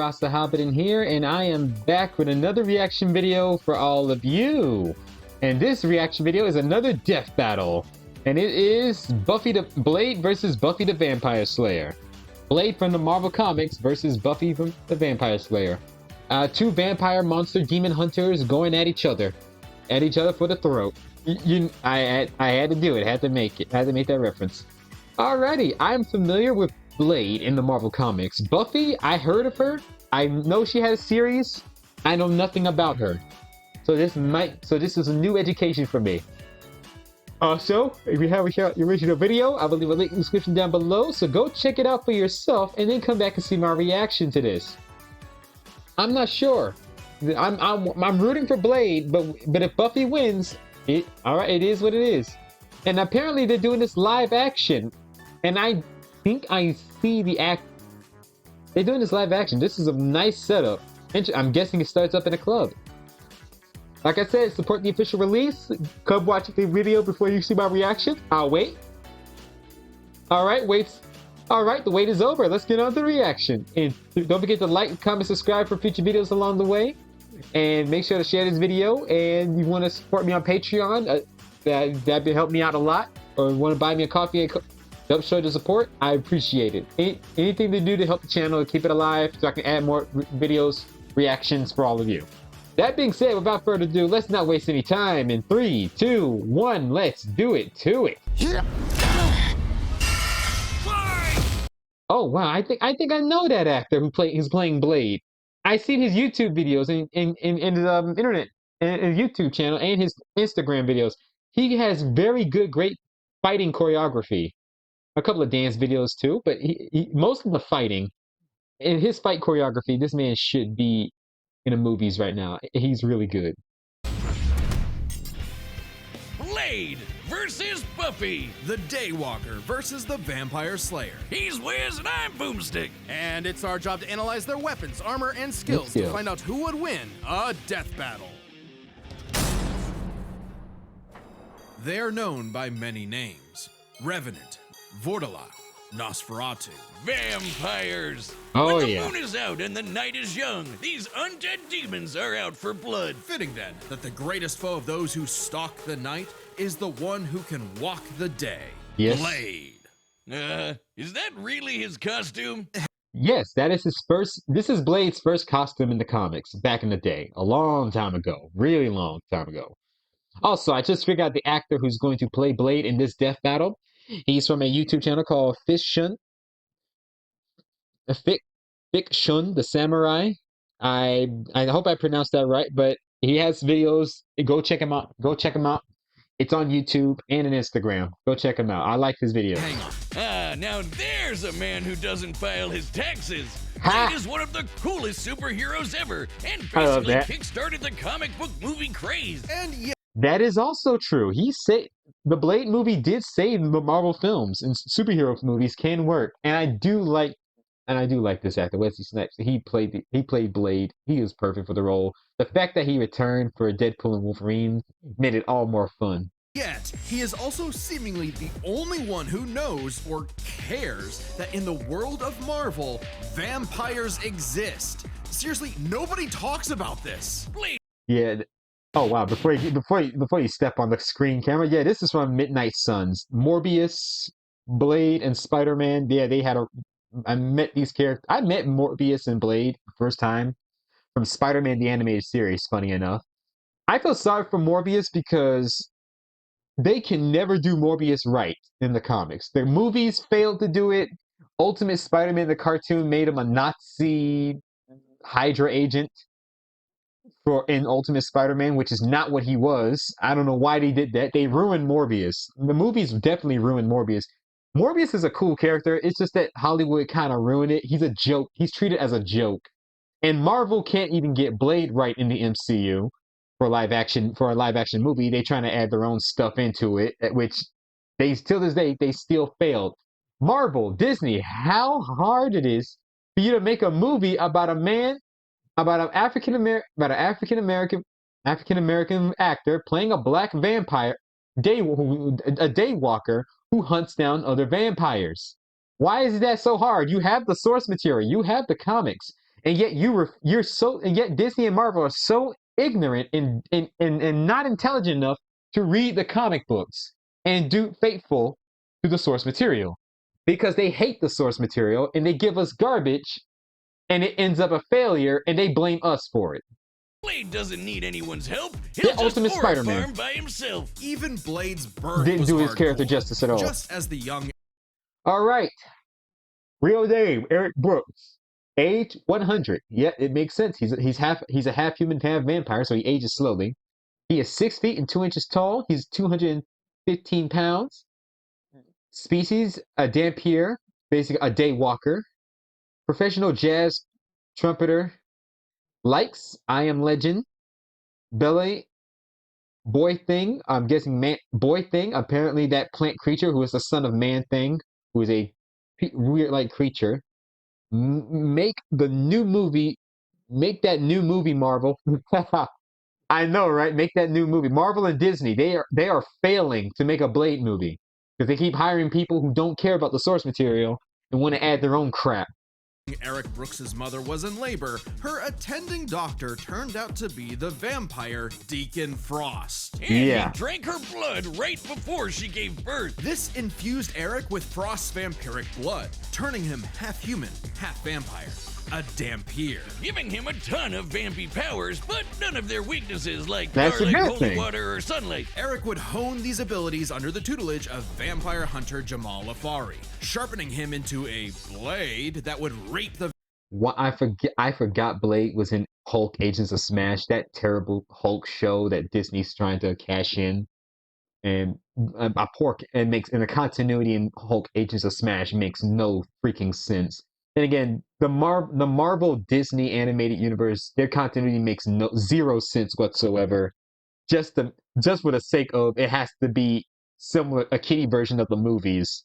Rasta Hobidon here, and I am back with another reaction video for all of you. And this reaction video is another death battle, and it is Blade versus Buffy the Vampire Slayer. Blade from the Marvel Comics versus Buffy from the Vampire Slayer. Two vampire monster demon hunters going at each other for the throat. I had to do it. Had to make that reference. Alrighty, I'm familiar with Blade in the Marvel Comics. Buffy, I heard of her. I know she had a series. I know nothing about her. So this is a new education for me. Also, if you haven't checked the original video, I will leave a link in the description down below, so go check it out for yourself and then come back and see my reaction to this. I'm not sure. I'm rooting for Blade, but if Buffy wins, alright, it is what it is. And apparently they're doing this live action. And I think I see the act. They're doing this live action. This is a nice setup. I'm guessing it starts up in a club. Like I said, support the official release. Come watch the video before you see my reaction. I'll wait. Alright, the wait is over. Let's get on to the reaction. And don't forget to like, comment, subscribe for future videos along the way. And make sure to share this video. And you want to support me on Patreon, that'd help me out a lot. Or want to buy me a coffee and help show the support, I appreciate it. Anything to do to help the channel, keep it alive, so I can add more videos, reactions for all of you. That being said, without further ado, let's not waste any time. In 3, 2, 1, let's do it to it. Oh wow, I think I know that actor who's playing Blade. I've seen his YouTube videos in the internet and YouTube channel and his Instagram videos. He has great fighting choreography. A couple of dance videos too, but he most of the fighting. In his fight choreography, this man should be in the movies right now. He's really good. Blade versus Buffy. The Daywalker versus the Vampire Slayer. He's Wiz and I'm Boomstick. And it's our job to analyze their weapons, armor, and skills to find out who would win a death battle. They are known by many names. Revenant, Vortalok, Nosferatu. Vampires. Oh, when the yeah. moon is out and the night is young, these undead demons are out for blood. Fitting then that the greatest foe of those who stalk the night is the one who can walk the day. Yes. Blade. Is that really his costume? Yes, that is his first. This is Blade's first costume in the comics back in the day, a long time ago, really long time ago. Also, I just figured out the actor who's going to play Blade in this death battle. He's from a YouTube channel called Fiction the Samurai. I hope I pronounced that right, but he has videos. Go check him out. It's on YouTube and on Instagram. Go check him out. I like his videos. Hang on. Now there's a man who doesn't file his taxes. Ha! Blade is one of the coolest superheroes ever, and I love basically that. kickstarted the comic book movie craze. And yeah, That is also true. The Blade movie did say the Marvel films and superhero movies can work, and I do like this actor, Wesley Snipes. He played Blade. He was perfect for the role. The fact that he returned for Deadpool and Wolverine made it all more fun. yet he is also seemingly the only one who knows or cares that in the world of Marvel, vampires exist. Seriously, nobody talks about this. Blade. Yeah. Oh wow! Before you step on the screen camera, yeah, this is from Midnight Suns. Morbius, Blade, and Spider-Man. Yeah, they had I met these characters. I met Morbius and Blade the first time from Spider-Man the animated series. Funny enough, I feel sorry for Morbius because they can never do Morbius right in the comics. The movies failed to do it. Ultimate Spider-Man the cartoon made him a Nazi Hydra agent in Ultimate Spider-Man, which is not what he was. I don't know why they did that. They ruined Morbius. The movies definitely ruined Morbius. Morbius is a cool character. It's just that Hollywood kind of ruined it. He's a joke. He's treated as a joke. And Marvel can't even get Blade right in the MCU for a live action movie. They trying to add their own stuff into it, which they till this day they still failed. Marvel, Disney, how hard it is for you to make a movie about an African American actor playing a black vampire, a daywalker who hunts down other vampires. Why is that so hard? You have the source material, you have the comics, and yet and yet Disney and Marvel are so ignorant and not intelligent enough to read the comic books and do faithful to the source material because they hate the source material and they give us garbage and it ends up a failure and they blame us for it. Blade doesn't need anyone's help. He'll The just Ultimate forest Spider-Man farm by himself. Even Blade's birth Didn't was do his hardcore, character justice at all. just as the young All right. Real name, Eric Brooks. Age 100. Yeah, it makes sense. He's a half human, half vampire, so he ages slowly. He is 6 feet and 2 inches tall. He's 215 pounds. Species, a Dampier, basically a day walker. Professional jazz trumpeter. Likes I Am Legend. Belly, Boy Thing. I'm guessing man, Boy Thing. Apparently that plant creature who is the son of Man Thing, who is a weird-like creature. Make the new movie. Make that new movie, Marvel. I know, right? Make that new movie. Marvel and Disney, they are failing to make a Blade movie because they keep hiring people who don't care about the source material and want to add their own crap. Eric Brooks's mother was in labor, her attending doctor turned out to be the vampire Deacon Frost. And Yeah. he drank her blood right before she gave birth. This infused Eric with Frost's vampiric blood, turning him half human, half vampire. A Dampier. Giving him a ton of vampy powers, but none of their weaknesses like That's a garlic, good holy thing. water, or sunlight. Eric would hone these abilities under the tutelage of vampire hunter Jamal Afari, sharpening him into a blade that would rape the What I forgot Blade was in Hulk Agents of Smash, that terrible Hulk show that Disney's trying to cash in. And a pork and makes and the continuity in Hulk Agents of Smash makes no freaking sense. And again, the Marvel Disney animated universe, their continuity makes zero sense whatsoever. Just for the sake of it has to be similar, a kiddie version of the movies.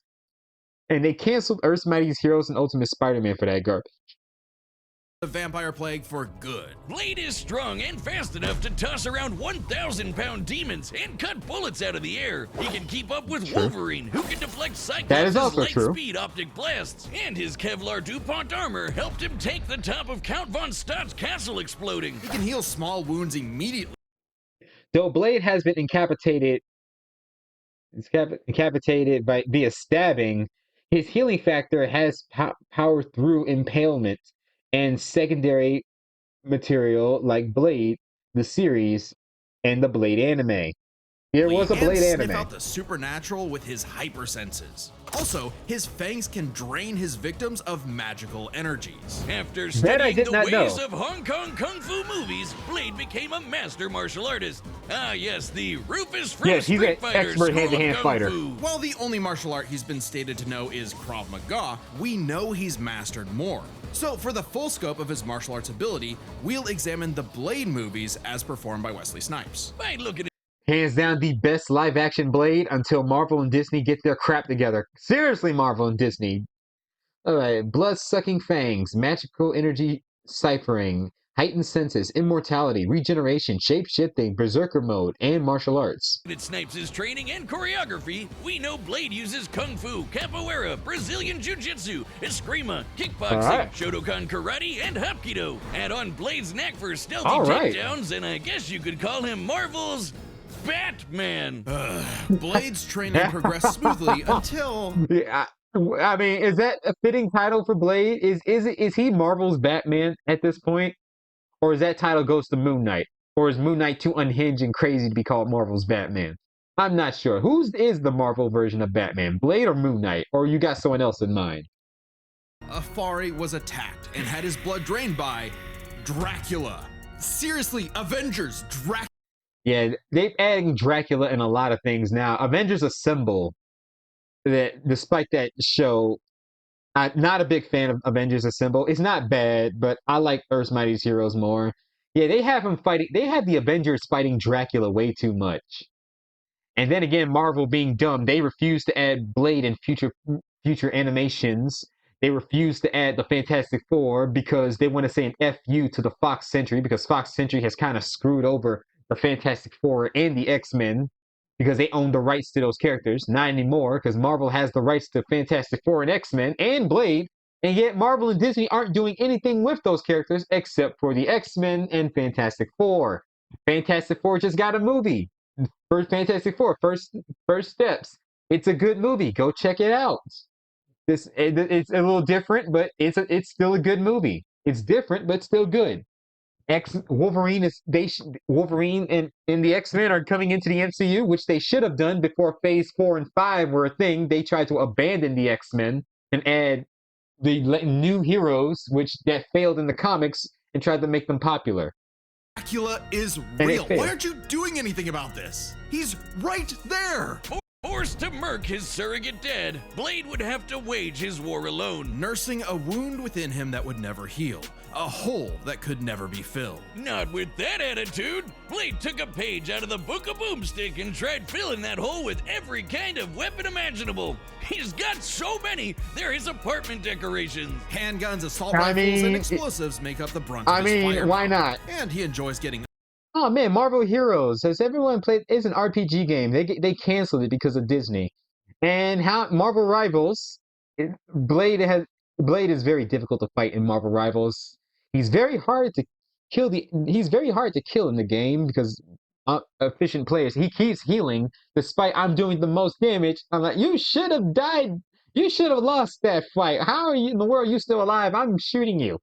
And they canceled Earth's Mightiest Heroes and Ultimate Spider-Man for that garbage. vampire plague for good. Blade is strong and fast enough to toss around 1,000-pound demons and cut bullets out of the air. He can keep up with True. Wolverine, who can deflect That is Cyclops' also true. light-speed optic blasts. And his Kevlar DuPont armor helped him take the top of Count Von Stott's castle exploding. He can heal small wounds immediately. Though Blade has been incapacitated via stabbing, his healing factor has power through impalement and secondary material like Blade, the series, and the Blade anime. There was a And Blade sniff anime. out the supernatural with his hypersenses. Also, his fangs can drain his victims of magical energies. After I studying did the not ways know. of Hong Kong Kung Fu movies, Blade became a master martial artist. Ah, yes, the Rufus from Yes, he's Street an Fighter expert School of hand-to-hand Kung fighter. Fu. While the only martial art he's been stated to know is Krav Maga, we know he's mastered more. So, for the full scope of his martial arts ability, we'll examine the Blade movies as performed by Wesley Snipes. By looking Hands down the best live action Blade until Marvel and Disney get their crap together. Seriously, Marvel and Disney. Alright, blood sucking fangs, magical energy ciphering, heightened senses, immortality, regeneration, shape shifting, berserker mode, and martial arts. at Snipes' training and choreography, we know Blade uses Kung Fu, Capoeira, Brazilian Jiu-Jitsu, Eskrima, Kickboxing, Alright. Shotokan Karate, and Hapkido. Add on Blade's knack for stealthy Alright. takedowns, and I guess you could call him Marvel's Batman. Blade's training progressed smoothly until Yeah, I mean, is that a fitting title for Blade? Is he Marvel's Batman at this point? Or is that title goes to Moon Knight? Or is Moon Knight too unhinged and crazy to be called Marvel's Batman? I'm not sure. Whose is the Marvel version of Batman? Blade or Moon Knight? Or you got someone else in mind? Afari was attacked and had his blood drained by Dracula. Seriously, Avengers, Dracula. Yeah, they're adding Dracula in a lot of things now. Avengers Assemble, that despite that show, I'm not a big fan of Avengers Assemble. It's not bad, but I like Earth's Mightiest Heroes more. Yeah, they have him fighting. They have the Avengers fighting Dracula way too much. And then again, Marvel being dumb, they refuse to add Blade in future animations. They refuse to add the Fantastic Four because they want to say an FU to the Fox Century because Fox Century has kind of screwed over the Fantastic Four and the X-Men because they own the rights to those characters. Not anymore because Marvel has the rights to Fantastic Four and X-Men and Blade. And yet Marvel and Disney aren't doing anything with those characters except for the X-Men and Fantastic Four. Fantastic Four just got a movie. First Fantastic Four, first steps. It's a good movie. Go check it out. It's a little different, but it's still a good movie. It's different, but still good. X Wolverine is Wolverine and the X-Men are coming into the MCU, which they should have done before Phase 4 and 5 were a thing. They tried to abandon the X-Men and add the new heroes, which that failed in the comics, and tried to make them popular. Dracula is real. Why aren't you doing anything about this? He's right there. Forced to murk his surrogate dad, Blade would have to wage his war alone. Nursing a wound within him that would never heal. A hole that could never be filled. Not with that attitude. Blade took a page out of the Book of Boomstick and tried filling that hole with every kind of weapon imaginable. He's got so many, they're his apartment decorations. Handguns, assault rifles, and explosives make up the brunt of his firepower. Why not? And he enjoys getting... Oh man, Marvel Heroes. Has everyone played? It's an RPG game. They canceled it because of Disney. And how Marvel Rivals, Blade is very difficult to fight in Marvel Rivals. He's very hard to kill in the game because efficient players. He keeps healing despite I'm doing the most damage. I'm like, you should have died. You should have lost that fight. How are you in the world? You still alive? I'm shooting you.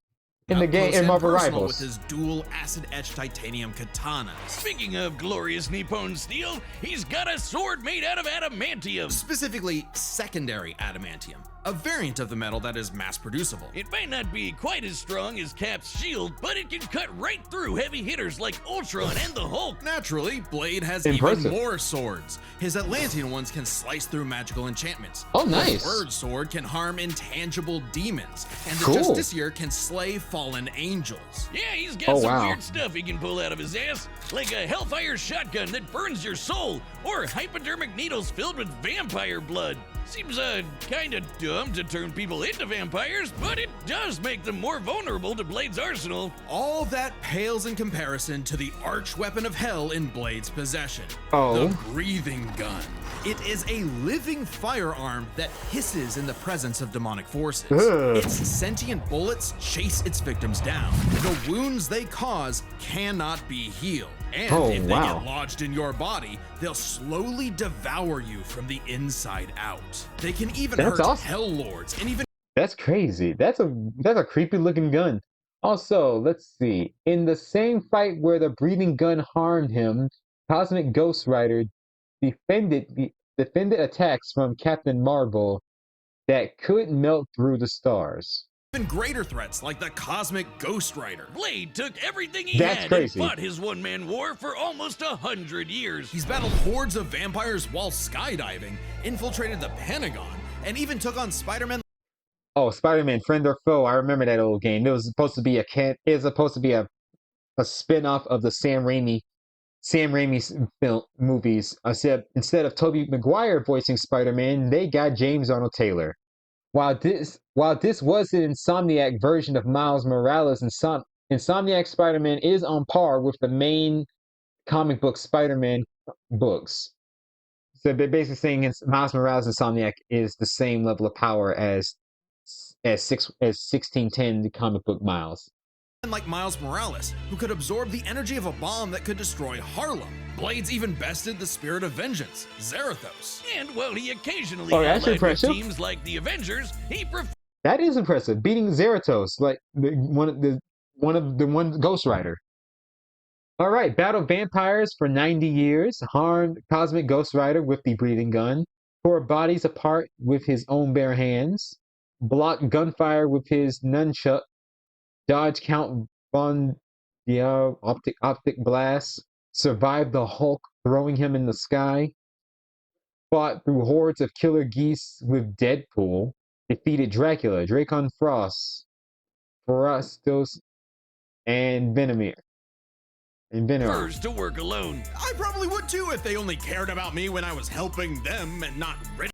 In the game, in Marvel Rivals. With his dual acid-etched titanium katana. Speaking of glorious Nippon steel, he's got a sword made out of adamantium. Specifically, secondary adamantium. A variant of the metal that is mass-producible. It might not be quite as strong as Cap's shield, but it can cut right through heavy hitters like Ultron and the Hulk. Naturally, Blade has even more swords. His Atlantean ones can slice through magical enchantments. Oh, nice. His Word Sword can harm intangible demons. And the Justiciar can slay fallen angels. Yeah, he's got some weird stuff he can pull out of his ass, like a Hellfire shotgun that burns your soul, or hypodermic needles filled with vampire blood. Seems kinda dumb to turn people into vampires, but it does make them more vulnerable to Blade's arsenal. All that pales in comparison to the arch weapon of hell in Blade's possession. The breathing gun. It is a living firearm that hisses in the presence of demonic forces. Its sentient bullets chase its victims down. The wounds they cause cannot be healed. And if they get lodged in your body, they'll slowly devour you from the inside out. They can even hurt hell lords and even... That's crazy. That's a creepy looking gun. Also, let's see. In the same fight where the breathing gun harmed him, Cosmic Ghost Rider defended attacks from Captain Marvel that could melt through the stars. Even greater threats like the Cosmic Ghost Rider. Blade took everything he had and fought his one-man war for almost 100 years. He's battled hordes of vampires while skydiving, infiltrated the Pentagon, and even took on Spider-Man. Oh, Spider-Man, friend or foe? I remember that old game. It was supposed to be a spin-off of the Sam Raimi film movies. Instead of Tobey Maguire voicing Spider-Man, they got James Arnold Taylor. While this was an Insomniac version of Miles Morales, Insomniac Spider-Man is on par with the main comic book Spider-Man books. So they're basically saying Miles Morales Insomniac is the same level of power as 1610, the comic book Miles. Like Miles Morales, who could absorb the energy of a bomb that could destroy Harlem. Blades even bested the spirit of vengeance, Zarathos. And while he occasionally allied with teams like the Avengers, that is impressive, beating Zarathos, like one Ghost Rider. All right, battled vampires for 90 years, harmed Cosmic Ghost Rider with the breathing gun, tore bodies apart with his own bare hands, blocked gunfire with his nunchuck, dodged Count Von optic blast, survived the Hulk throwing him in the sky, fought through hordes of killer geese with Deadpool, defeated Dracula, Dracon Frost, Frostos, and Venomir. Prefers to work alone. I probably would too if they only cared about me when I was helping them and not ready.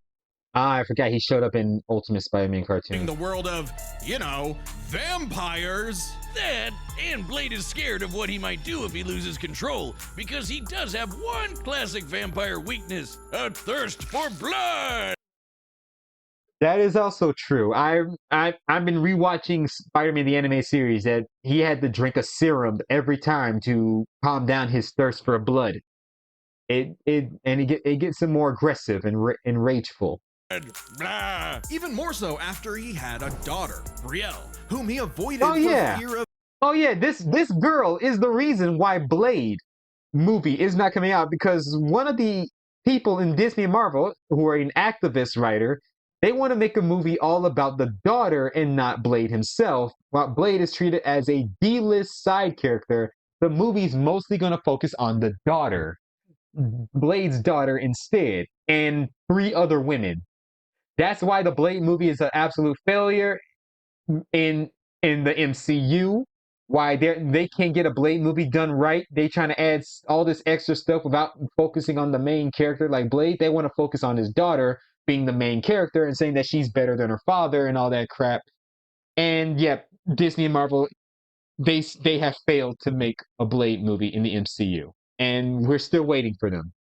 I forgot he showed up in Ultimate Spider-Man cartoon. In the world of, vampires. That, and Blade is scared of what he might do if he loses control, because he does have one classic vampire weakness, a thirst for blood. That is also true. I've been rewatching Spider-Man the anime series that he had to drink a serum every time to calm down his thirst for blood. It gets him more aggressive and rageful. Blah. Even more so after he had a daughter, Brielle, whom he avoided Oh for yeah. fear of Oh yeah, this girl is the reason why Blade movie is not coming out, because one of the people in Disney and Marvel who are an activist writer, they want to make a movie all about the daughter and not Blade himself. While Blade is treated as a D-list side character, the movie's mostly going to focus on the daughter, Blade's daughter instead, and three other women. That's why the Blade movie is an absolute failure in the MCU. Why they can't get a Blade movie done right? They trying to add all this extra stuff without focusing on the main character like Blade. They want to focus on his daughter being the main character and saying that she's better than her father and all that crap. And yep, Disney and Marvel, they have failed to make a Blade movie in the MCU, and we're still waiting for them.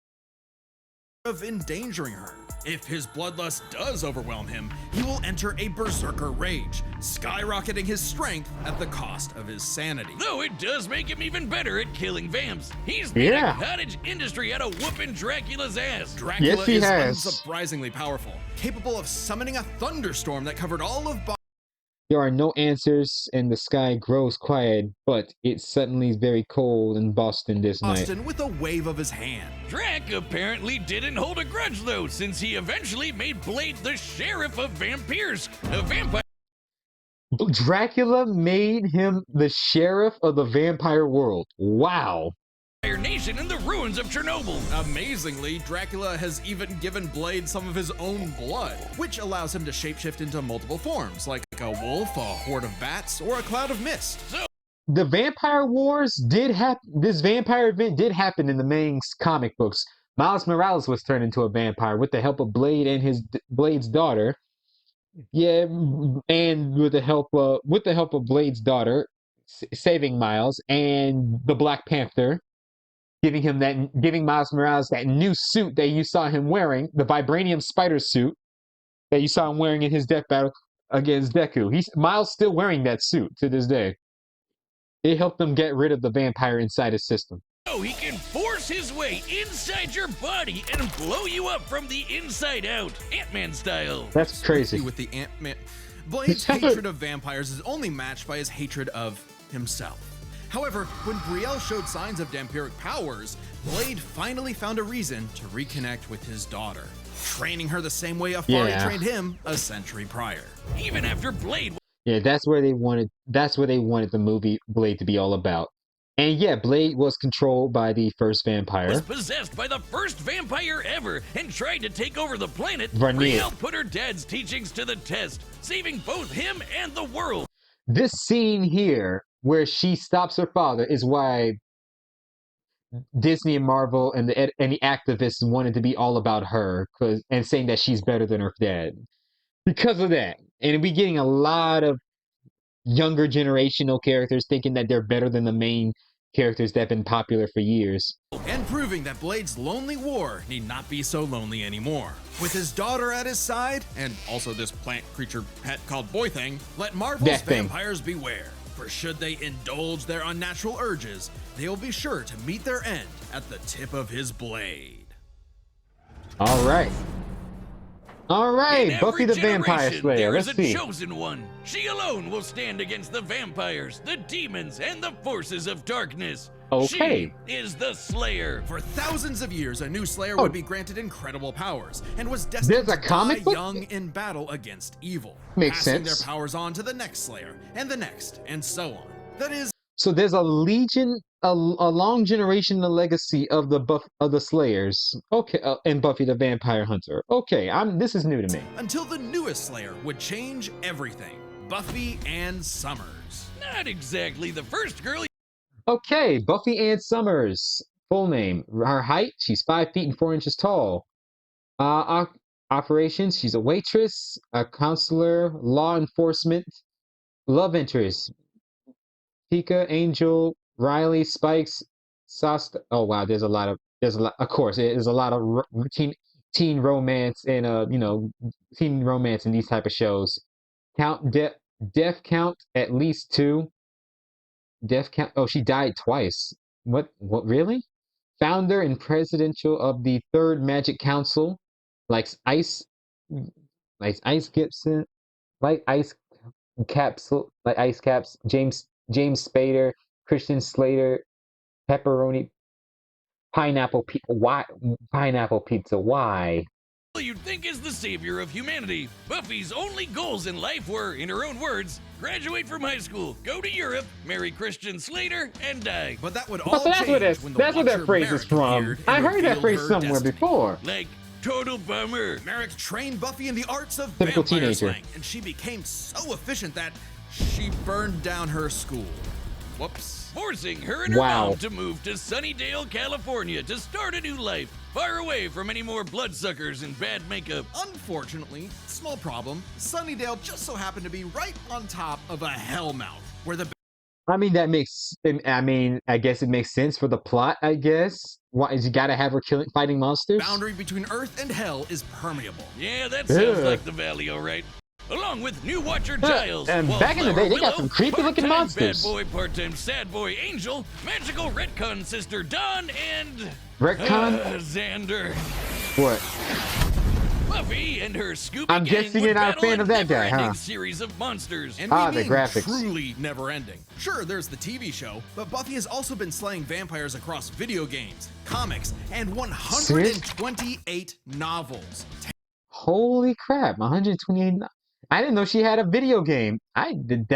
endangering her. If his bloodlust does overwhelm him, he will enter a berserker rage, skyrocketing his strength at the cost of his sanity. Though it does make him even better at killing vamps. He's made a cottage industry out of whooping Dracula's ass. Dracula Yes, he is has. unsurprisingly powerful, capable of summoning a thunderstorm that covered all of There are no answers, and the sky grows quiet, but it suddenly is very cold in Boston this night. Boston with a wave of his hand. Drac apparently didn't hold a grudge though, since he eventually made Blade the sheriff of vampires. A vampire Dracula made him the sheriff of the vampire world. Wow. nation in the ruins of Chernobyl. Amazingly, Dracula has even given Blade some of his own blood, which allows him to shapeshift into multiple forms, like a wolf, a horde of bats, or a cloud of mist. So The Vampire Wars did happen. This vampire event did happen in the main comic books. Miles Morales was turned into a vampire with the help of Blade and his Blade's daughter. Yeah, and with the help of Blade's daughter, saving Miles, and the Black Panther, giving Miles Morales that new suit that you saw him wearing, the vibranium spider suit that you saw him wearing in his death battle against Deku. Miles still wearing that suit to this day. It helped them get rid of the vampire inside his system. he can force his way inside your body and blow you up from the inside out, Ant-Man style. That's crazy. With the Ant-Man, Blade's hatred of vampires is only matched by his hatred of himself. However, when Brielle showed signs of vampiric powers, Blade finally found a reason to reconnect with his daughter, training her the same way Afari trained him a century prior. Even after Blade Yeah, that's where they wanted the movie Blade to be all about. And yeah, Blade was controlled by the first vampire. was possessed by the first vampire ever and tried to take over the planet, Vernier. Brielle put her dad's teachings to the test, saving both him and the world. This scene here, where she stops her father, is why Disney and Marvel and the activists wanted to be all about her, and saying that she's better than her dad. Because of that. And we're getting a lot of younger generational characters thinking that they're better than the main characters that have been popular for years. And proving that Blade's lonely war need not be so lonely anymore. With his daughter at his side, and also this plant creature pet called Boy Thing, let Marvel's vampires beware. For should they indulge their unnatural urges, they will be sure to meet their end at the tip of his blade. All right. All right, In Buffy every the Vampire generation, Slayer. there is Let's a see. chosen one. She alone will stand against the vampires, the demons, and the forces of darkness. Okay. She is the Slayer. For thousands of years, a new Slayer Oh. would be granted incredible powers and was destined There's a to comic die book? young in battle against evil, Makes passing sense. their powers on to the next Slayer and the next, and so on. That is, So there's a legion, a long generation, the legacy of the Slayers. Okay, and Buffy the Vampire Hunter. Okay, this is new to me. until the newest Slayer would change everything. Buffy Ann Summers. Not exactly the first girl. Okay, Buffy Ann Summers. Full name. Her height, she's 5 feet and 4 inches tall. Operations, she's a waitress, a counselor, law enforcement, love interest. Pika, Angel, Riley, Spikes, Sasta. Oh wow, of course, there's a lot of teen romance and teen romance in these type of shows. Count death count at least 2. Death count. Oh, she died twice. What really? Founder and presidential of the Third Magic Council, like Ice, like Ice Gibson, like Ice Capsule, like Ice Caps. James Spader, Christian Slater, pepperoni, pineapple pizza. Why? You'd think is the savior of humanity. Buffy's only goals in life were, in her own words, graduate from high school, go to Europe, marry Christian Slater, and die. But that would Oh, all so change when the that's what that Watcher phrase is Merrick from. appeared and I heard that revealed phrase her somewhere destiny. before. Like, total bummer. Merrick trained Buffy in the arts of Typical vampire teenager. slang, and she became so efficient that she burned down her school. Whoops. Forcing her and her Wow. mom to move to Sunnydale, California to start a new life, far away from any more bloodsuckers and bad makeup. Unfortunately, small problem, Sunnydale just so happened to be right on top of a hellmouth, where the I mean, I guess it makes sense for the plot, I guess. Why is you gotta have her fighting monsters? boundary between Earth and Hell is permeable. Yeah, that sounds Ugh. like the valley, all right. Along with new Watcher Giles, and back in the day, they got Wallflower some creepy-looking part-time monsters. Bad boy, part-time sad boy Angel, magical retcon sister Dawn, and Retcon? Xander. What? Buffy and her Scooby I'm gang guessing would you're not a battle fan of that guy, never-ending huh? series of monsters. And Ah, we the mean graphics. truly never ending. Sure, there's the TV show, but Buffy has also been slaying vampires across video games, comics, and 128 novels. Holy crap! 128. I didn't know she had a video game. I did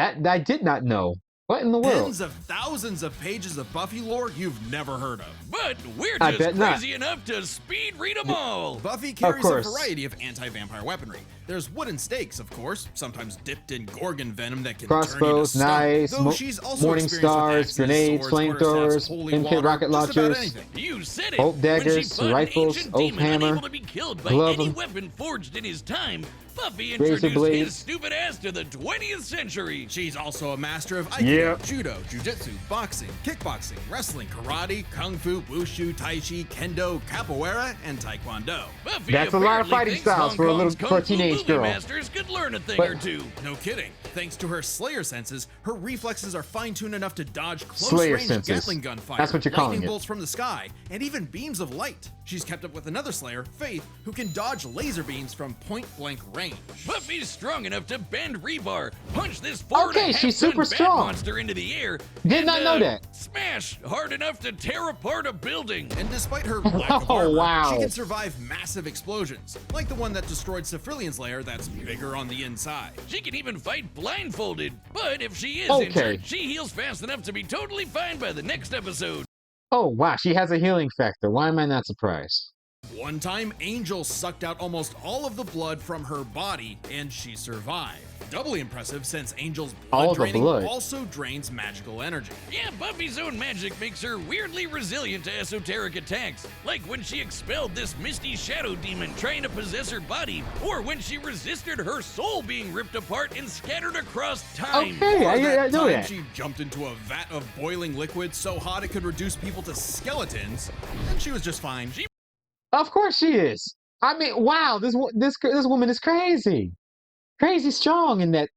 not know. What in the world? Tens of thousands of pages of Buffy lore you've never heard of. But we're I just bet not. crazy enough to speed read them all. Buffy carries a course. variety of anti-vampire weaponry. There's wooden stakes, of course, sometimes dipped in gorgon venom that can Crossbows, turn you to knives, stone. Though she's also morning experienced with stars, axes, grenades, swords, quarterstaffs, flamethrowers, holy infant water, rocket just about launchers, anything. You said it. Oak When she daggers, fought an rifles, ancient oak demon hammer, unable to be killed by glove any 'em, weapon forged in his time, Buffy razor introduced blades. his stupid ass to the 20th century. She's also a master of Aikido, Yep. Judo, Jiu-Jitsu, boxing, kickboxing, wrestling, karate, kung fu, wushu, tai chi, kendo, capoeira, and taekwondo. Buffy That's a lot of apparently fighting thinks styles Hong for a Kong's for a Kung Fu teenage movie girl. masters could learn a thing But- or two. No kidding. Thanks to her Slayer senses, her reflexes are fine-tuned enough to dodge Slayer close-range senses. Gatling gun fire, That's what you're calling lightning it. bolts from the sky, and even beams of light. She's kept up with another Slayer, Faith, who can dodge laser beams from point-blank range. Buffy's strong enough to bend rebar, punch this Okay, she's super strong. monster into the air. Did and, not know that. Smash hard enough to tear apart a building. And despite her lack of Oh, armor, wow. she can survive massive explosions, like the one that destroyed Cephrilion's lair that's bigger on the inside. She can even fight blindfolded, but if she is Okay. injured, she heals fast enough to be totally fine by the next episode. Oh wow, she has a healing factor. Why am I not surprised? One time, Angel sucked out almost all of the blood from her body, and she survived. Doubly impressive since Angel's All blood the draining blood. also drains magical energy. Yeah, Buffy's own magic makes her weirdly resilient to esoteric attacks, like when she expelled this misty shadow demon trying to possess her body, or when she resisted her soul being ripped apart and scattered across time. Okay, Or I that know time that. she jumped into a vat of boiling liquid so hot it could reduce people to skeletons, and she was just fine. Of course she is. I mean, wow, this woman is crazy. Crazy strong in that.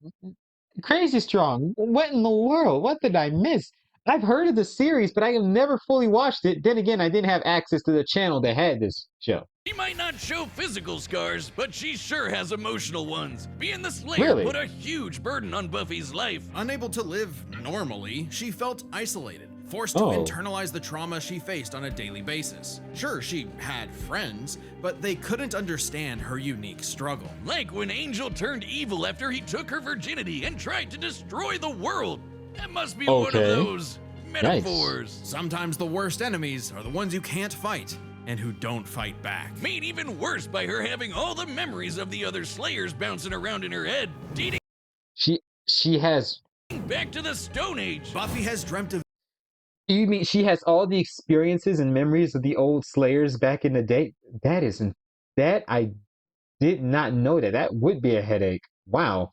Crazy strong. What in the world? What did I miss? I've heard of the series, but I have never fully watched it. Then again, I didn't have access to the channel that had this show. She might not show physical scars, but she sure has emotional ones. Being the Slayer Really? put a huge burden on Buffy's life. Unable to live normally, she felt isolated, forced to Oh. internalize the trauma she faced on a daily basis. Sure, she had friends, but they couldn't understand her unique struggle. Like when Angel turned evil after he took her virginity and tried to destroy the world. That must be one of Okay. those metaphors. Sometimes the worst enemies are the ones you can't fight and who don't fight back. Made even worse by her having all the memories of the other Slayers bouncing around in her head, dating She has. back to the Stone Age. Buffy has dreamt of You mean she has all the experiences and memories of the old Slayers back in the day? That isn't. That I did not know that. That would be a headache. Wow.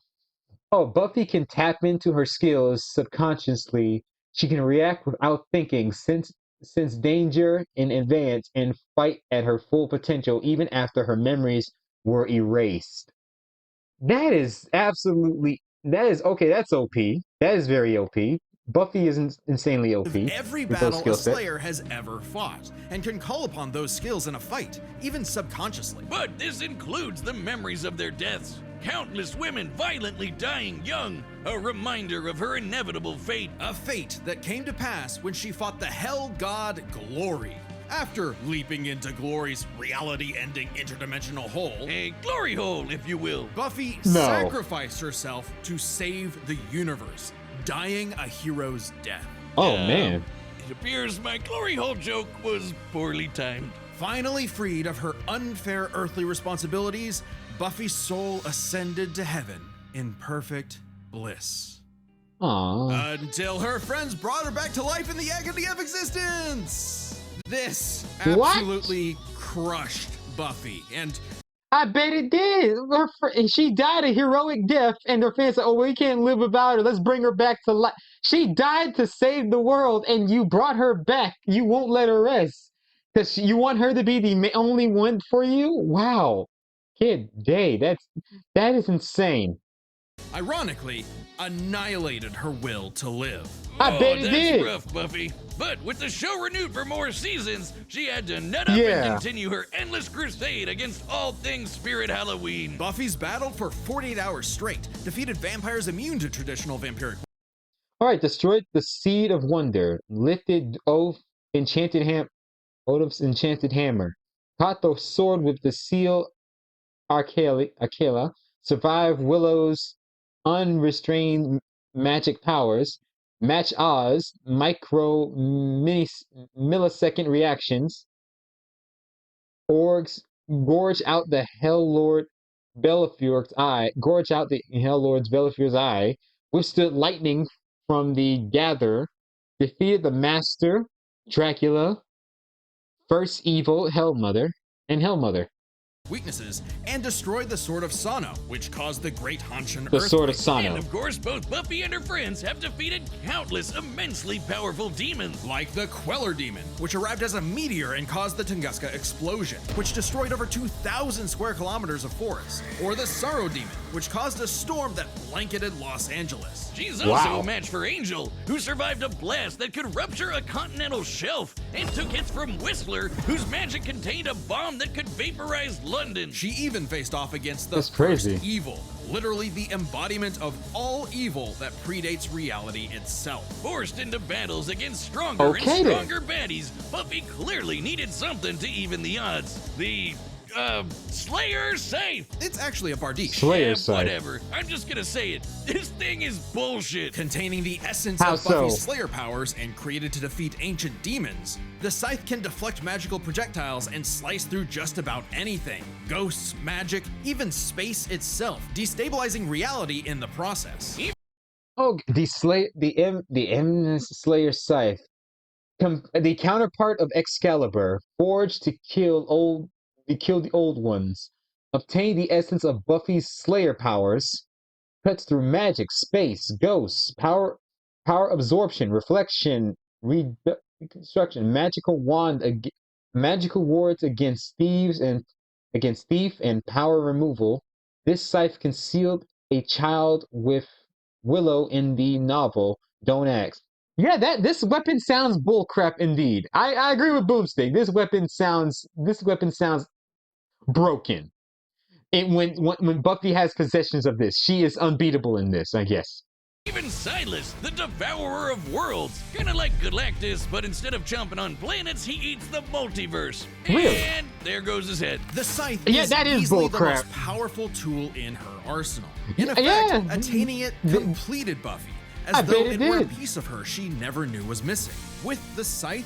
Oh, Buffy can tap into her skills subconsciously. She can react without thinking, sense danger in advance and fight at her full potential even after her memories were erased. That is absolutely that is okay, that's OP. That is very OP. Buffy is insanely Of OP every with those battle skill a sets. Slayer has ever fought, and can call upon those skills in a fight, even subconsciously. But this includes the memories of their deaths. Countless women violently dying young, a reminder of her inevitable fate. A fate that came to pass when she fought the hell god Glory. After leaping into Glory's reality-ending interdimensional hole, A glory hole, if you will. Buffy No. sacrificed herself to save the universe, dying a hero's death. Oh Uh, man. It appears my glory hole joke was poorly timed. Finally freed of her unfair earthly responsibilities, Buffy's soul ascended to heaven in perfect bliss. Aww. Until her friends brought her back to life in the agony of existence. This What? absolutely crushed Buffy, and I bet it did. She died a heroic death, and her fans said, "Oh, we can't live without her. Let's bring her back to life." She died to save the world, and you brought her back. You won't let her rest because you want her to be the only one for you. Wow, kid, day, that is insane. ironically, annihilated her will to live. I bet it that's did. rough, Buffy. But with the show renewed for more seasons, she had to nut up Yeah. and continue her endless crusade against all things Spirit Halloween. Buffy's battled for 48 hours straight, defeated vampires immune to traditional vampiric All right, destroyed the seed of wonder, lifted Odov's enchanted hammer, caught the sword with the seal Arcala, survive Willow's unrestrained magic powers, match Oz millisecond reactions, gorge out the Hell Lord gorge out the Hell Lord's Bellefior's eye, withstood lightning from the Gatherer, defeated the Master, Dracula, First Evil, Hellmother, and Hellmother. weaknesses, and destroyed the Sword of Sano, which caused the Great Hanshin The Sword of earthquake. And Sano. of course, both Buffy and her friends have defeated countless immensely powerful demons. Like the Queller Demon, which arrived as a meteor and caused the Tunguska explosion, which destroyed over 2,000 square kilometers of forest. Or the Sorrow Demon, which caused a storm that blanketed Los Angeles. She's also Wow. a match for Angel, who survived a blast that could rupture a continental shelf, and took hits from Whistler, whose magic contained a bomb that could vaporize London. She even faced off against the That's first crazy. evil, literally the embodiment of all evil that predates reality itself. Forced into battles against stronger Okay, and then. stronger baddies, Buffy clearly needed something to even the odds. The, Slayer Safe! It's actually a Bardiche, Slayer Yeah, side. whatever. I'm just gonna say it. This thing is bullshit. containing the essence How of Buffy's so? Slayer powers and created to defeat ancient demons. The scythe can deflect magical projectiles and slice through just about anything. Ghosts, magic, even space itself, destabilizing reality in the process. Oh, the M Slayer Scythe, the counterpart of Excalibur, forged to kill the old ones. Obtain the essence of Buffy's Slayer powers. Cuts through magic, space, ghosts, power absorption, reflection, reconstruction, magical wards against thief and power removal. This scythe concealed a child with Willow in the novel Don't Ask. Yeah, this weapon sounds bullcrap indeed. I agree with Boomstick. This weapon sounds broken. When Buffy has possessions of this, she is unbeatable in this, I guess. Even Silas, the devourer of worlds. Kinda like Galactus, but instead of chomping on planets, he eats the multiverse. Really? And there goes his head. The scythe Yeah, is that is easily the bullcrap. most powerful tool in her arsenal. In effect, Yeah. attaining it completed Buffy, as I though bet it it were a did. piece of her she never knew was missing. With the scythe,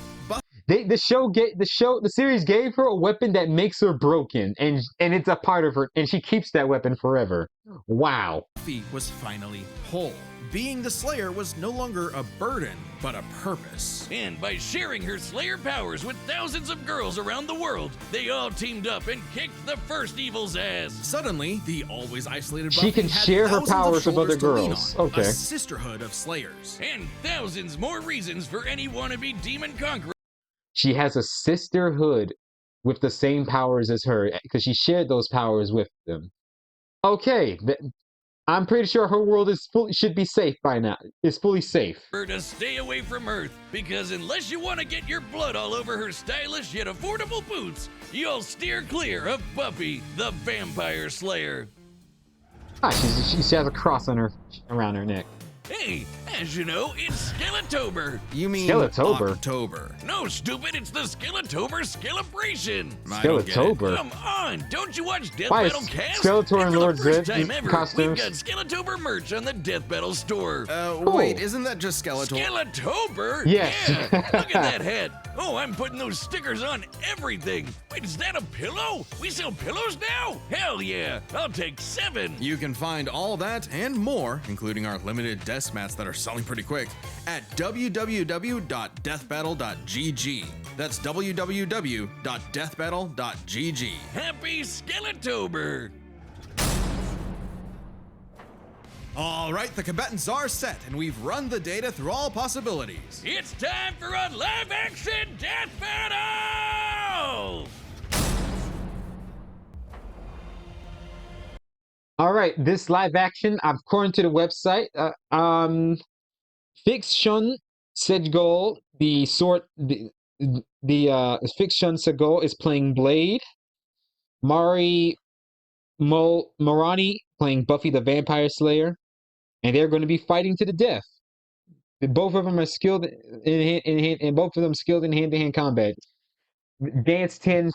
The series gave her a weapon that makes her broken, and it's a part of her, and she keeps that weapon forever. Wow. Buffy was finally whole. Being the Slayer was no longer a burden, but a purpose. And by sharing her Slayer powers with thousands of girls around the world, they all teamed up and kicked the first evil's ass. Suddenly, the always isolated She Buffy can had share her thousands of powers with shoulders other to lean girls. on, Okay. A sisterhood of Slayers. And thousands more reasons for any wannabe demon conqueror she has a sisterhood with the same powers as her because she shared those powers with them. Okay, I'm pretty sure her world is should be safe by now. It's fully safe. To stay away from Earth, because unless you want to get your blood all over her stylish yet affordable boots, you'll steer clear of Buffy the Vampire Slayer. Ah, she has a cross on her around her neck. Hey, as you know, it's Skeletober. You mean Skeletober? October? No, stupid, it's the Skeletober Celebration. Skeletober? Come on, don't you watch Death Why is Battle Cast? Skeletor and Lord Zed We've costumes? got Skeletober merch on the Death Battle store. Wait, isn't that just Skeletor? Skeletober? Yes. Yeah, look at that head. Oh, I'm putting those stickers on everything. Wait, is that a pillow? We sell pillows now? Hell yeah, I'll take 7. You can find all that and more, including our limited desk mats that are selling pretty quick, at www.deathbattle.gg. That's www.deathbattle.gg. Happy Skeletober! All right, the combatants are set, and we've run the data through all possibilities. It's time for a live-action death battle! All right, this live action, according to the website, Fiction Segol, the Fiction Segol is playing Blade. Morani playing Buffy the Vampire Slayer, and they're going to be fighting to the death. Both of them are skilled in both of them skilled in hand-to-hand combat. Dance 10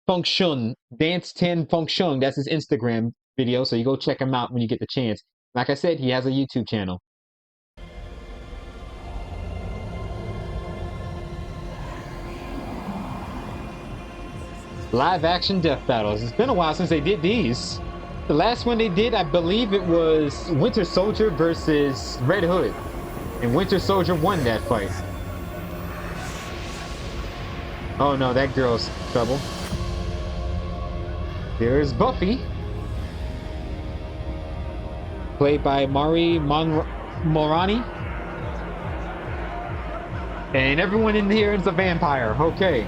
Function. That's his Instagram video, so you go check him out when you get the chance. Like I said, he has a YouTube channel. Live action death battles. It's been a while since they did these. The last one they did, I believe it was Winter Soldier versus Red Hood. And Winter Soldier won that fight. Oh no, that girl's in trouble. There's Buffy, played by Morani. And everyone in here is a vampire. Okay.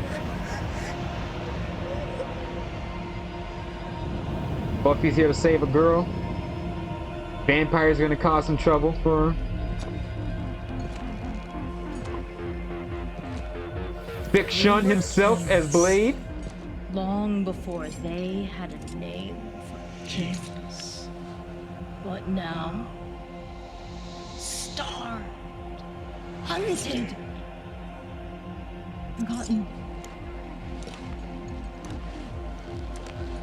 Buffy's here to save a girl. Vampire's gonna cause some trouble for her. Fiction himself as Blade. Long before they had a name for kings. But now, starved, hunted, forgotten.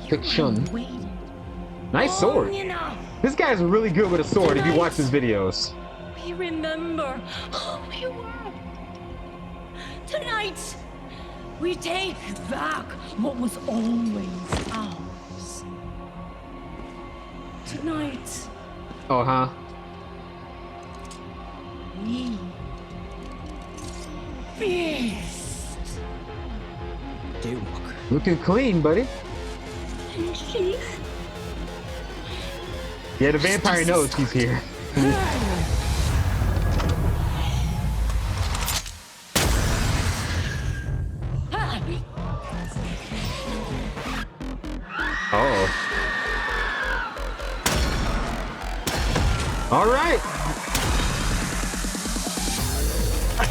Fiction. Waited Nice sword. long enough. This guy's really good with a sword if you watch his videos. We remember who we were. Tonight, we take back what was always ours. Tonight, Oh, we feast. Daywalker. looking clean, buddy. And she Yeah, the vampire knows he's here. Oh. All right.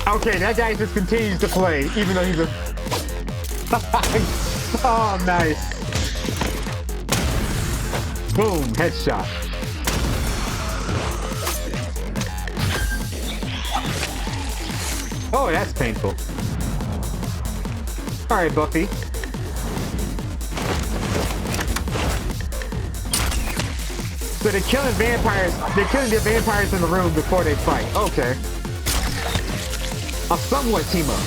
Okay, that guy just continues to play, even though he's a... Oh, nice. Boom, headshot. Oh, that's painful. All right, Buffy. So they're killing vampires. They're killing the vampires in the room before they fight. Okay. A somewhat team up.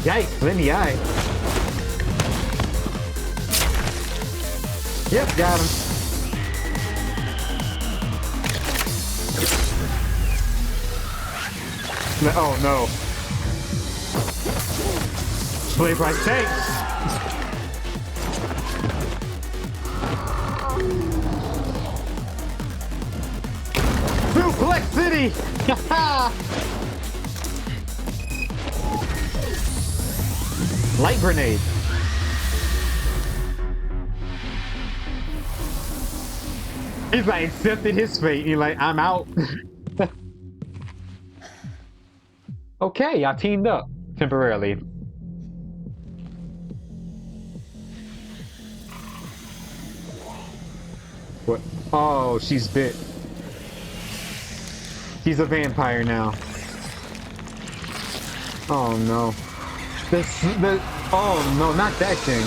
Yikes, in the eye. Yep, got him. Oh no. Blade Price tanks. Suplex City! Light grenade. He's like accepted his fate. He's like, I'm out. Okay, y'all teamed up temporarily. What? Oh, she's bit. She's a vampire now. Oh no. Oh no, not that thing.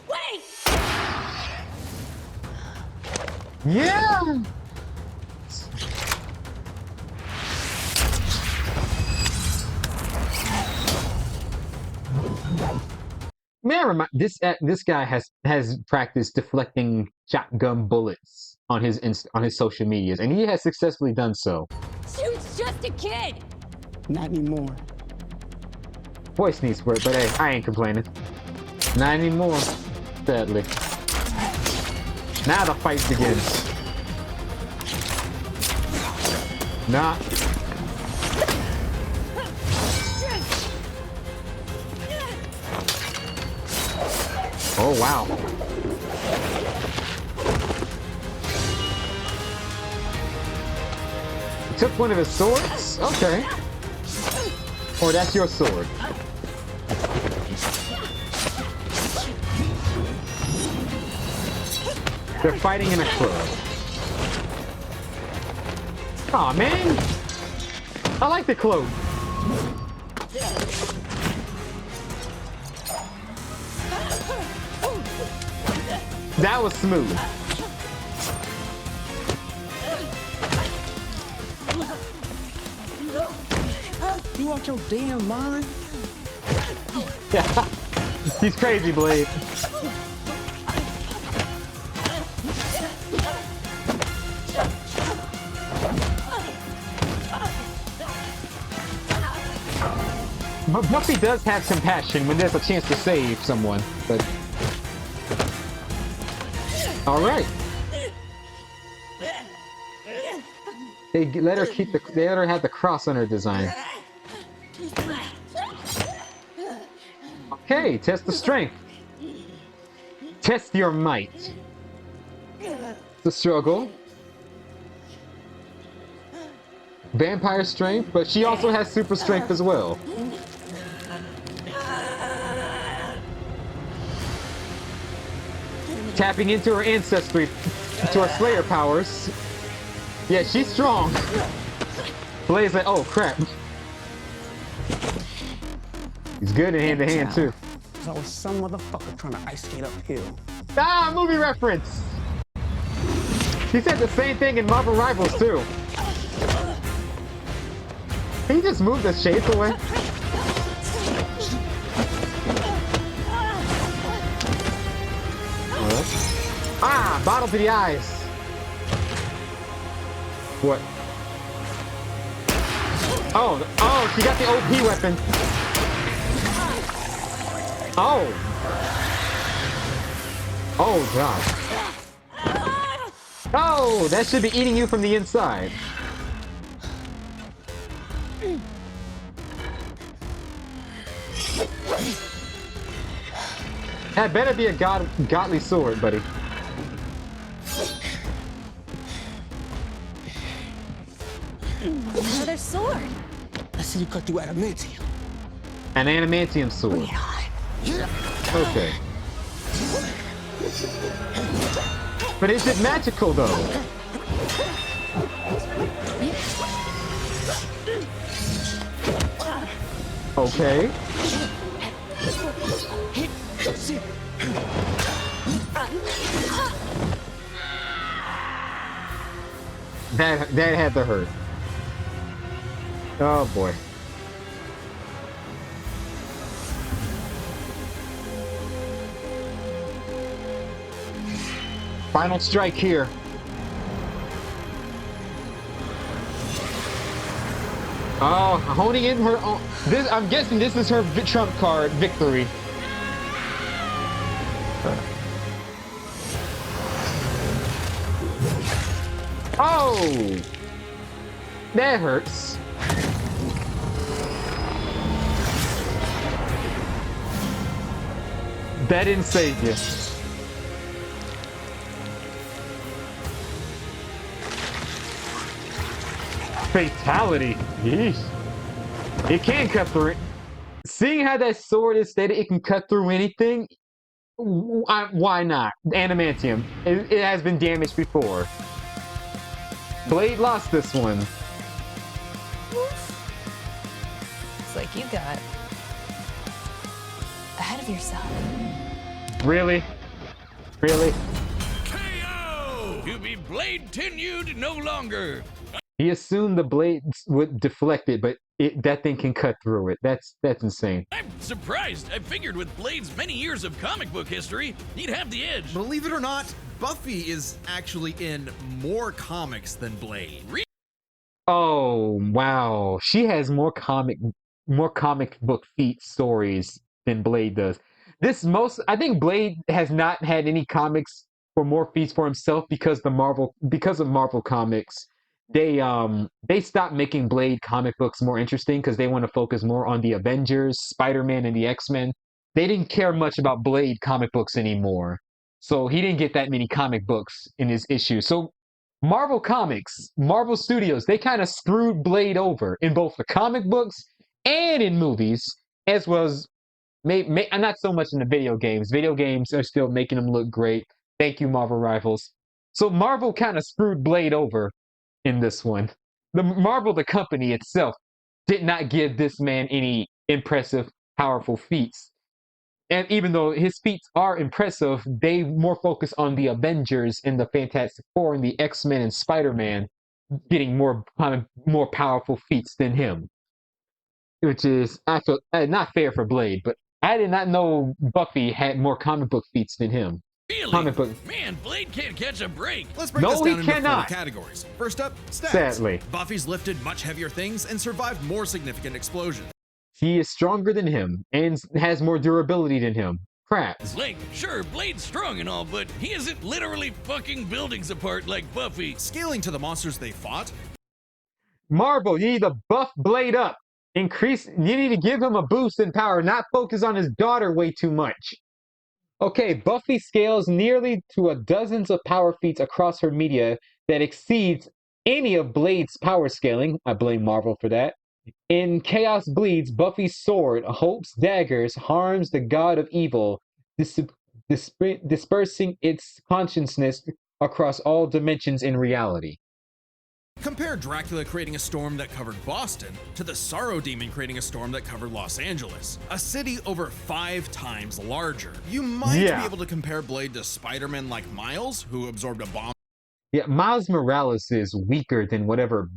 Wait! Yeah! Man, this guy has practiced deflecting shotgun bullets on his social medias, and he has successfully done so. Shoot's just a kid! Not anymore. Voice needs work, but hey, I ain't complaining. Not anymore, sadly. Now the fight begins. Nah. Oh wow. He took one of his swords? Okay. Or that's your sword. They're fighting in a club. Aw, man! I like the cloak. That was smooth. You out your damn mind? Yeah. He's crazy, Blade. But Buffy does have compassion when there's a chance to save someone, but... Alright. They let her have the cross on her design. Okay, test the strength. Test your might. The struggle. Vampire strength, but she also has super strength as well. Tapping into her ancestry, to her Slayer powers. Yeah, she's strong. Blade's like, oh crap. He's good in hand-to-hand too. So was some motherfucker trying to ice skate uphill. Ah, movie reference! He said the same thing in Marvel Rivals too. Can you just move the shades away? Ah, bottle to the eyes. What? Oh, she got the OP weapon. Oh. Oh, God. Oh, that should be eating you from the inside. That better be a godly sword, buddy. Another sword. I see you cut through adamantium. An adamantium sword. Okay. But is it magical though? Okay. That had to hurt. Oh boy. Final strike here. Oh, honing in her own. This, I'm guessing this is her trump card victory. Oh! That hurts. That didn't save you. Fatality. Yeesh. It can cut through it. Seeing how that sword is stated, it can cut through anything. Why not? Adamantium. It has been damaged before. Blade lost this one. Looks like you got ahead of yourself. Really? Really? KO! To be blade tenued no longer. He assumed the blade would deflect it, but that thing can cut through it. That's insane. I'm surprised. I figured with Blade's many years of comic book history, he'd have the edge. Believe it or not, Buffy is actually in more comics than Blade. Oh wow, she has more comic book feat stories than Blade does. I think Blade has not had any comics for more feats for himself because of Marvel Comics. They stopped making Blade comic books more interesting because they want to focus more on the Avengers, Spider-Man, and the X-Men. They didn't care much about Blade comic books anymore. So he didn't get that many comic books in his issue. So Marvel Comics, Marvel Studios, they kind of screwed Blade over in both the comic books and in movies, as well as not so much in the video games. Video games are still making them look great. Thank you, Marvel Rivals. So Marvel kind of screwed Blade over in this one. The company itself, did not give this man any impressive, powerful feats. And even though his feats are impressive, they more focus on the Avengers and the Fantastic Four and the X-Men and Spider-Man getting more powerful feats than him. Which is not fair for Blade, but I did not know Buffy had more comic book feats than him. Really? Man, Blade can't catch a break. Let's break this down into 4 categories. First up, stats. Sadly. Buffy's lifted much heavier things and survived more significant explosions. He is stronger than him and has more durability than him. Crap. Like, sure, Blade's strong and all, but he isn't literally fucking buildings apart like Buffy. Scaling to the monsters they fought. Marvel, you need to buff Blade up. You need to give him a boost in power, not focus on his daughter way too much. Okay, Buffy scales nearly to a dozens of power feats across her media that exceeds any of Blade's power scaling. I blame Marvel for that. In Chaos Bleeds, Buffy's sword, Hope's daggers, harms the god of evil, dispersing its consciousness across all dimensions in reality. Compare Dracula creating a storm that covered Boston to the Sorrow Demon creating a storm that covered Los Angeles, a city over 5 times larger. You might be able to compare Blade to Spider-Man like Miles, who absorbed a bomb. Yeah, Miles Morales is weaker than whatever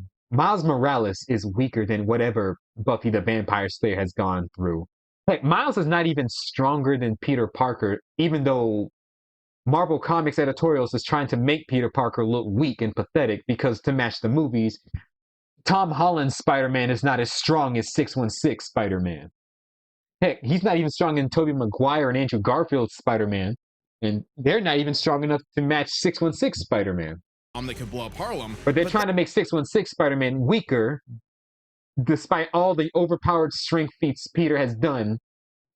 Buffy the Vampire Slayer has gone through. Like, Miles is not even stronger than Peter Parker, even though Marvel Comics editorials is trying to make Peter Parker look weak and pathetic because to match the movies, Tom Holland's Spider-Man is not as strong as 616 Spider-Man. Heck, he's not even strong in Tobey Maguire and Andrew Garfield's Spider-Man, and they're not even strong enough to match 616 Spider-Man. They could blow up Harlem. But they're trying to make 616 Spider-Man weaker, despite all the overpowered strength feats Peter has done,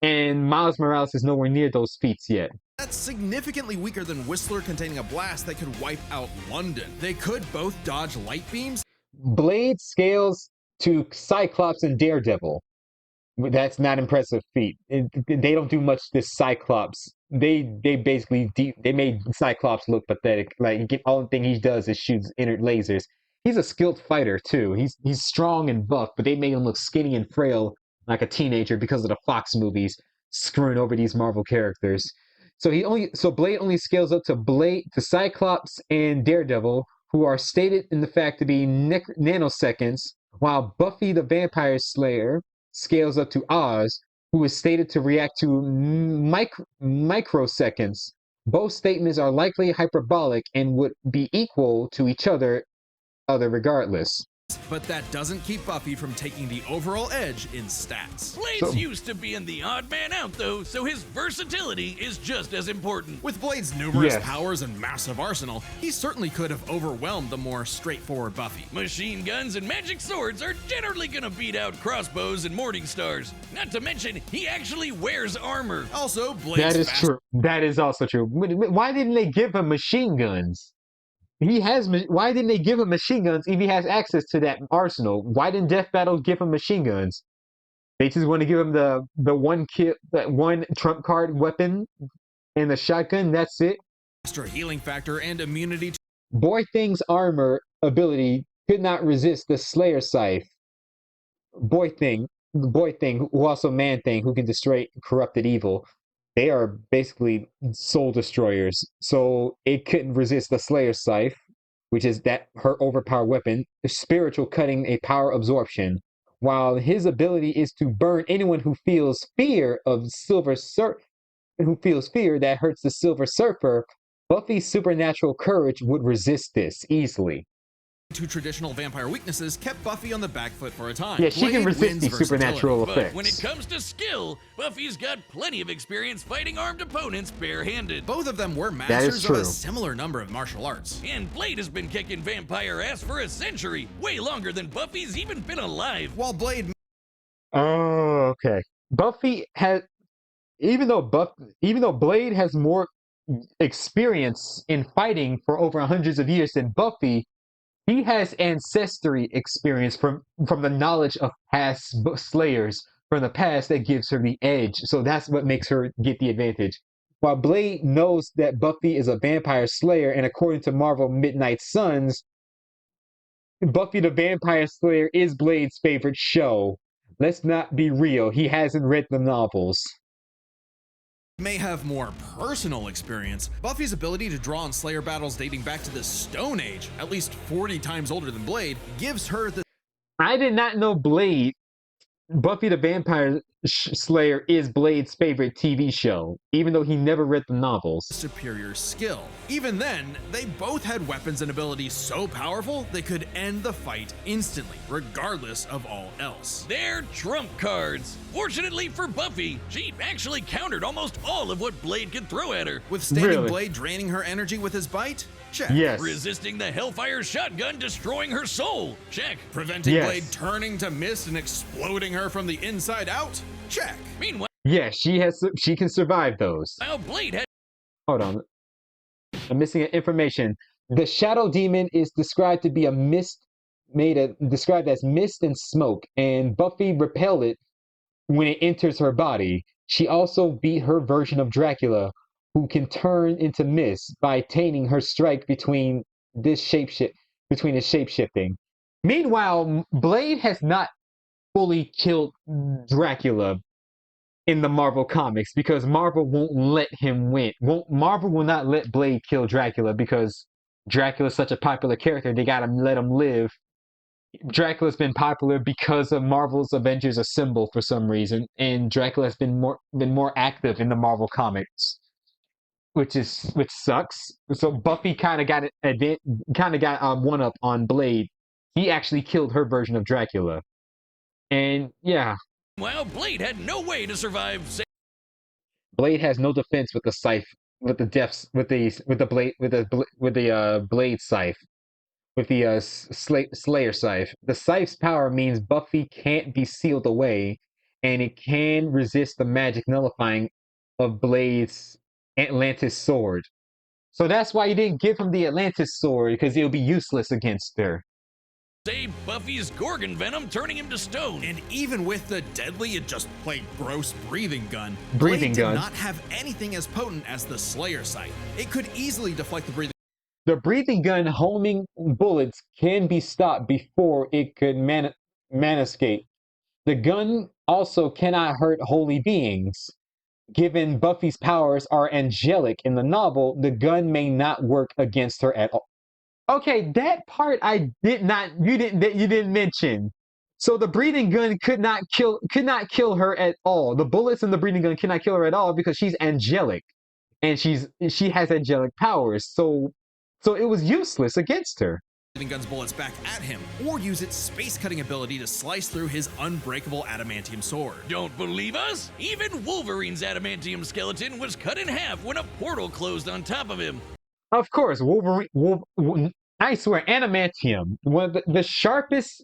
and Miles Morales is nowhere near those feats yet. That's significantly weaker than Whistler containing a blast that could wipe out London. They could both dodge light beams. Blade scales to Cyclops and Daredevil. That's not impressive feat. They don't do much to Cyclops. They basically they made Cyclops look pathetic. Like, all the thing he does is shoots inert lasers. He's a skilled fighter too. He's strong and buff, but they made him look skinny and frail like a teenager because of the Fox movies screwing over these Marvel characters. So Blade only scales up to Cyclops and Daredevil, who are stated in the fact to be nanoseconds, while Buffy the Vampire Slayer scales up to Oz, who is stated to react to microseconds. Both statements are likely hyperbolic and would be equal to each other regardless. but that doesn't keep Buffy from taking the overall edge in stats. Blade's used to being the odd man out, though, so his versatility is just as important. With Blade's numerous Yes. powers and massive arsenal, he certainly could have overwhelmed the more straightforward Buffy. Machine guns and magic swords are generally gonna beat out crossbows and morning stars. Not to mention, he actually wears armor. Also, Blade's That is true. That is also true. Why didn't they give him machine guns? Why didn't they give him machine guns if he has access to that arsenal? Why didn't Death Battle give him machine guns? They just want to give him the one trump card weapon and the shotgun. That's it. extra healing factor and immunity to Boy Thing's armor ability could not resist the Slayer Scythe. Boy Thing, who also Man Thing, who can destroy corrupted evil. They are basically soul destroyers, so it couldn't resist the Slayer Scythe, which is her overpowered weapon. Spiritual cutting, a power absorption, while his ability is to burn anyone who feels fear of who feels fear that hurts the Silver Surfer. Buffy's supernatural courage would resist this easily. traditional vampire weaknesses kept Buffy on the back foot for a time. Yeah, she can Blade resist wins these supernatural versatility. effects. But when it comes to skill, Buffy's got plenty of experience fighting armed opponents barehanded. Both of them were is masters of true. a similar number of martial arts. And Blade has been kicking vampire ass for a century, way longer than Buffy's even been alive. While Blade Oh, okay. Buffy has, even though Blade has more experience in fighting for over hundreds of years than Buffy, he has ancestry experience from the knowledge of past slayers from the past that gives her the edge. So that's what makes her get the advantage. While Blade knows that Buffy is a vampire slayer, and according to Marvel Midnight Suns, Buffy the Vampire Slayer is Blade's favorite show. Let's not be real, he hasn't read the novels. may have more personal experience, Buffy's ability to draw on Slayer battles dating back to the Stone Age, at least 40 times older than Blade, gives her the I did not know Buffy the Vampire Slayer is Blade's favorite TV show, even though he never read the novels. superior skill. Even then, they both had weapons and abilities so powerful they could end the fight instantly, regardless of all else. They're trump cards. Fortunately for Buffy, she actually countered almost all of what Blade could throw at her. Withstanding Really? Blade draining her energy with his bite? Check. Yes. Resisting the Hellfire shotgun destroying her soul? Check. Preventing Yes. Blade turning to mist and exploding her from the inside out? Check. Meanwhile, Yeah, she can survive those. Blade had Hold on. I'm missing information. The Shadow Demon is described to be a mist described as mist and smoke, and Buffy repelled it when it enters her body. She also beat her version of Dracula, who can turn into mist by attaining her strike between his shape-shifting. Meanwhile, Blade has not fully killed Dracula in the Marvel comics because Marvel won't let him win. Marvel will not let Blade kill Dracula because Dracula's such a popular character. They gotta let him live. Dracula's been popular because of Marvel's Avengers Assemble for some reason, and Dracula has been more active in the Marvel comics, which sucks. So Buffy kind of got one up on Blade. He actually killed her version of Dracula, and yeah. Blade had no way to survive. Blade has no defense with the scythe, with the blade scythe, with the Slayer scythe. The scythe's power means Buffy can't be sealed away, and it can resist the magic nullifying of Blade's Atlantis sword. So that's why you didn't give him the Atlantis sword, because it'll be useless against her. Save Buffy's Gorgon venom, turning him to stone. And even with the deadly and just plain gross breathing gun, Breathing Blade gun. did not have anything as potent as the Slayer sight. It could easily deflect the breathing The breathing gun homing bullets can be stopped before it could manoscape. The gun also cannot hurt holy beings. Given Buffy's powers are angelic in the novel, the gun may not work against her at all. Okay, that part you didn't mention. So the breathing gun could not kill her at all. The bullets in the breathing gun cannot kill her at all because she's angelic, and she has angelic powers. So it was useless against her. gun's bullets back at him, or use its space-cutting ability to slice through his unbreakable adamantium sword. Don't believe us? Even Wolverine's adamantium skeleton was cut in half when a portal closed on top of him. Of course, Wolverine. I swear, adamantium, one of the sharpest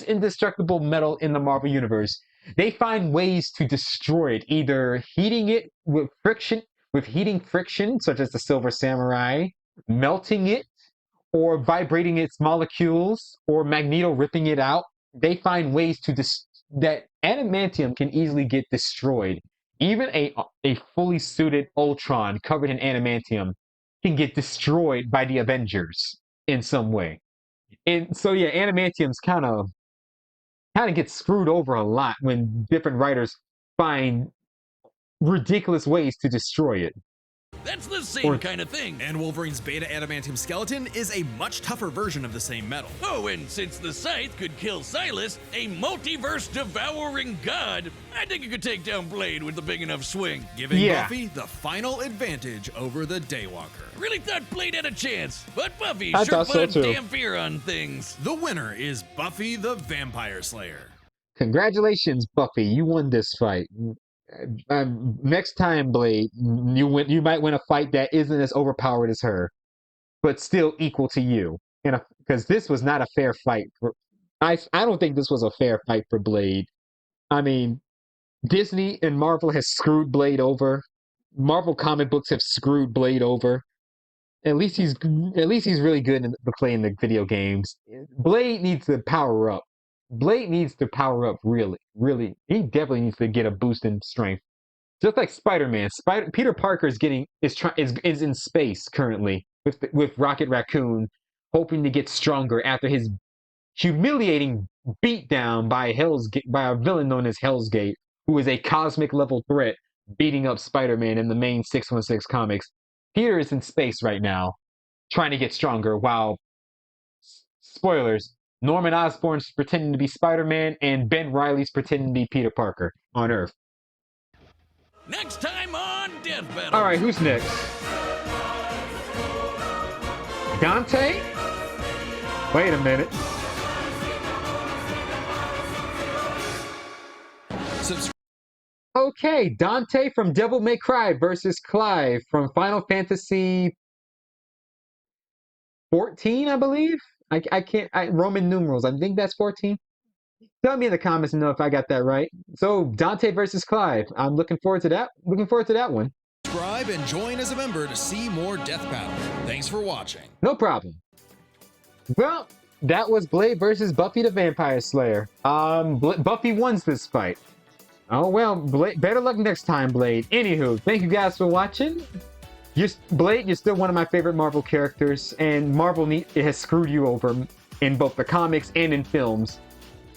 indestructible metal in the Marvel Universe. They find ways to destroy it, either heating it with heating friction, such as the Silver Samurai, melting it, or vibrating its molecules, or Magneto ripping it out. They find ways to that adamantium can easily get destroyed. Even a fully suited Ultron covered in adamantium can get destroyed by the Avengers in some way. And so yeah, adamantium's kind of gets screwed over a lot when different writers find ridiculous ways to destroy it. That's the same kind of thing. And Wolverine's beta adamantium skeleton is a much tougher version of the same metal. Oh, and since the Scythe could kill Silas, a multiverse devouring god, I think it could take down Blade with a big enough swing. Giving Buffy the final advantage over the Daywalker. I really thought Blade had a chance, but Buffy I sure thought so put a too. damn fear on things. The winner is Buffy the Vampire Slayer. Congratulations, Buffy! You won this fight. Next time, Blade, you might win a fight that isn't as overpowered as her, but still equal to you. Because this was not a fair fight. I don't think this was a fair fight for Blade. I mean, Disney and Marvel has screwed Blade over. Marvel comic books have screwed Blade over. At least he's really good in playing the video games. Blade needs to power up. Blade needs to power up really. He definitely needs to get a boost in strength. Just like Spider-Man. Peter Parker is in space currently with Rocket Raccoon, hoping to get stronger after his humiliating beatdown by a villain known as Hell's Gate, who is a cosmic level threat beating up Spider-Man in the main 616 comics. Peter is in space right now, trying to get stronger, while spoilers, Norman Osborn's pretending to be Spider-Man, and Ben Reilly's pretending to be Peter Parker on Earth. Next time on Death Battle. All right, who's next? Dante? Wait a minute. Okay, Dante from Devil May Cry versus Clive from Final Fantasy 14, I believe. I can't. Roman numerals. I think that's 14. Tell me in the comments to know if I got that right. So Dante versus Clive. I'm looking forward to that. Looking forward to that one. Subscribe and join as a member to see more Death Battle. Thanks for watching. No problem. Well, that was Blade versus Buffy the Vampire Slayer. Buffy wins this fight. Oh well, Blade, better luck next time, Blade. Anywho, thank you guys for watching. Blade, you're still one of my favorite Marvel characters, and Marvel has screwed you over in both the comics and in films,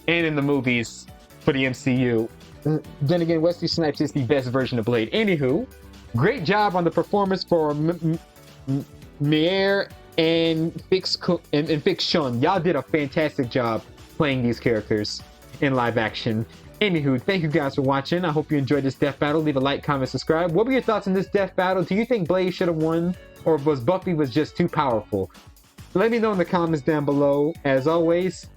and in the movies for the MCU. Then again, Wesley Snipes is the best version of Blade. Anywho, great job on the performance for Mier and Fiction. Y'all did a fantastic job playing these characters in live action. Anywho, thank you guys for watching. I hope you enjoyed this death battle. Leave a like, comment, subscribe. What were your thoughts on this death battle? Do you think Blade should have won, or was Buffy just too powerful? Let me know in the comments down below. As always,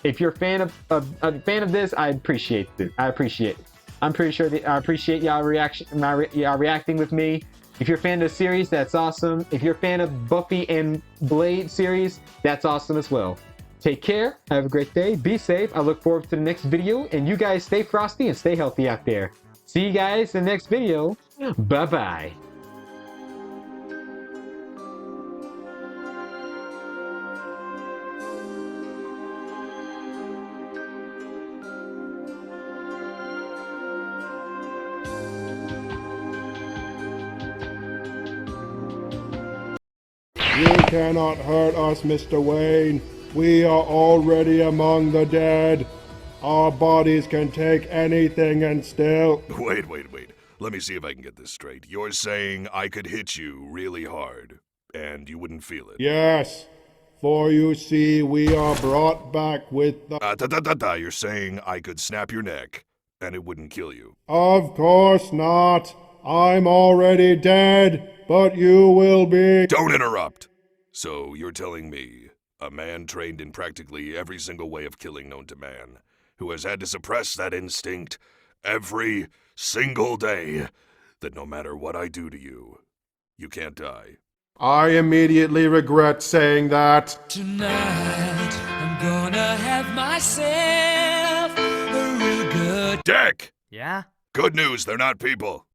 if you're a fan of this, I appreciate it. I appreciate it. I'm pretty sure that I appreciate y'all reacting with me. If you're a fan of the series, that's awesome. If you're a fan of Buffy and Blade series, that's awesome as well. Take care. Have a great day. Be safe. I look forward to the next video. And you guys stay frosty and stay healthy out there. See you guys in the next video. Bye-bye. You cannot hurt us, Mr. Wayne. We are already among the dead. Our bodies can take anything and still... Wait. Let me see if I can get this straight. You're saying I could hit you really hard, and you wouldn't feel it? Yes, for you see, we are brought back with the... You're saying I could snap your neck, and it wouldn't kill you? Of course not. I'm already dead, but you will be... Don't interrupt! So you're telling me A man trained in practically every single way of killing known to man, who has had to suppress that instinct every single day, that no matter what I do to you, you can't die. I immediately regret saying that. Tonight, I'm gonna have myself a real good... Dick! Yeah? Good news, they're not people.